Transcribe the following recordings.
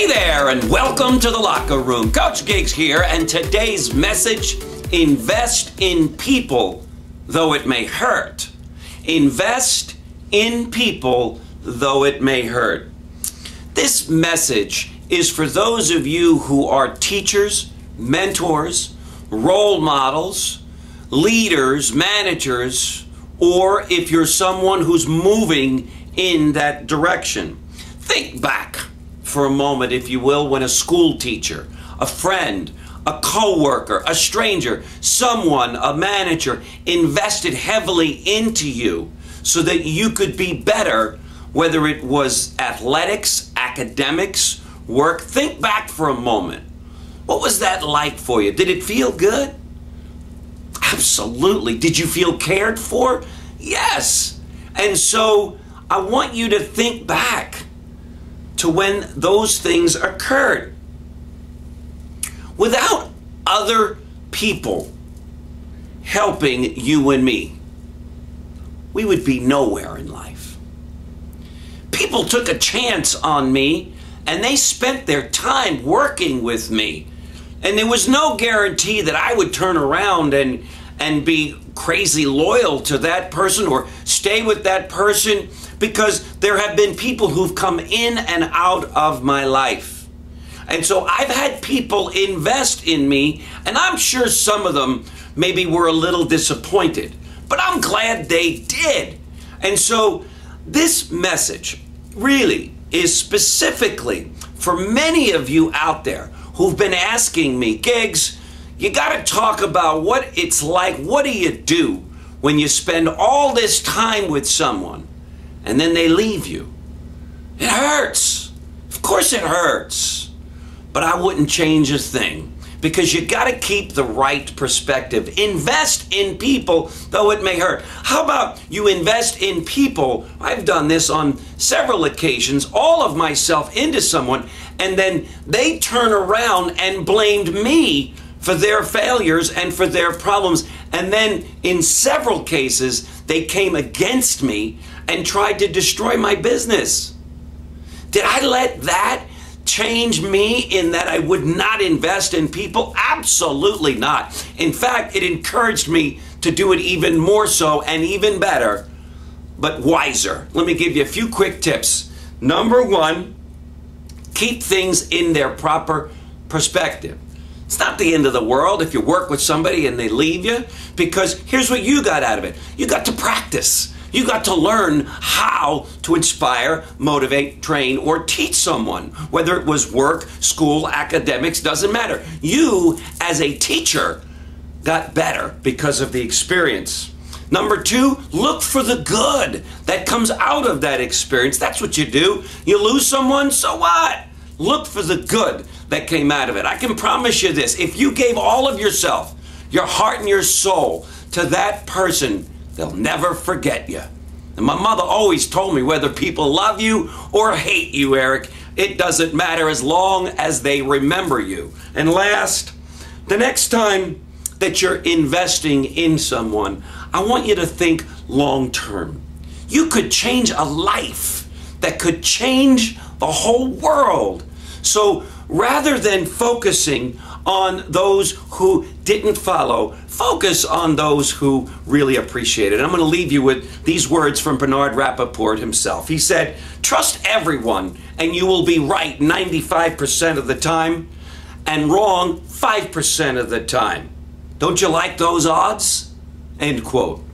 Hey there, and welcome to the Locker Room. Coach Giggs here, and today's message: invest in people, though it may hurt. Invest in people, though it may hurt. This message is for those of you who are teachers, mentors, role models, leaders, managers, or if you're someone who's moving in that direction. Think back for a moment, if you will, when a school teacher, a friend, a coworker, a stranger, someone, a manager invested heavily into you so that you could be better, whether it was athletics, academics, work. Think back for a moment. What was that like for you? Did it feel good? Absolutely. Did you feel cared for? Yes. And so I want you to think back to when those things occurred. Without other people helping you and me, we would be nowhere in life. People took a chance on me, and they spent their time working with me. And there was no guarantee that I would turn around and be crazy loyal to that person or stay with that person, because there have been people who've come in and out of my life. And so I've had people invest in me, and I'm sure some of them maybe were a little disappointed, but I'm glad they did. And so this message really is specifically for many of you out there who've been asking me, Giggs, you got to talk about what it's like. What do you do when you spend all this time with someone and then they leave you? It hurts. Of course it hurts. But I wouldn't change a thing, because you got to keep the right perspective. Invest in people, though it may hurt. How about you invest in people? I've done this on several occasions, all of myself into someone, and then they turn around and blamed me for their failures and for their problems. And then in several cases, they came against me and tried to destroy my business. Did I let that change me in that I would not invest in people? Absolutely not. In fact, it encouraged me to do it even more so and even better, but wiser. Let me give you a few quick tips. Number one, keep things in their proper perspective. It's not the end of the world if you work with somebody and they leave you, because here's what you got out of it. You got to practice. You got to learn how to inspire, motivate, train, or teach someone, whether it was work, school, academics, doesn't matter. You, as a teacher, got better because of the experience. Number two, look for the good that comes out of that experience. That's what you do. You lose someone, so what? Look for the good that came out of it. I can promise you this: if you gave all of yourself, your heart and your soul to that person, they'll never forget you. And my mother always told me, whether people love you or hate you, Eric, it doesn't matter as long as they remember you. And last, the next time that you're investing in someone, I want you to think long term. You could change a life that could change the whole world. So rather than focusing on those who didn't follow, focus on those who really appreciate it. I'm going to leave you with these words from Bernard Rappaport himself. He said, "Trust everyone and you will be right 95% of the time and wrong 5% of the time. Don't you like those odds?" End quote.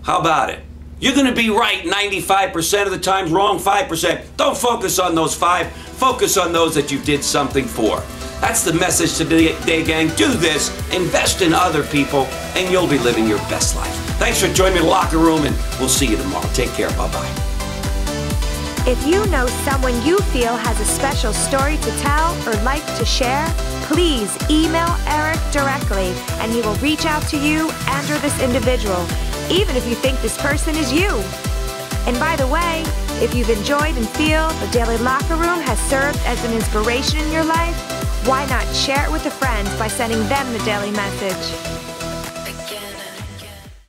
How about it? You're going to be right 95% of the time, wrong 5%. Don't focus on those 5. Focus on those that you did something for. That's the message today, gang. Do this, invest in other people, and you'll be living your best life. Thanks for joining me in the Locker Room, and we'll see you tomorrow. Take care. Bye-bye. If you know someone you feel has a special story to tell or like to share, please email Eric directly, and he will reach out to you and or this individual, even if you think this person is you. And by the way, if you've enjoyed and feel the Daily Locker Room has served as an inspiration in your life, why not share it with a friend by sending them the daily message?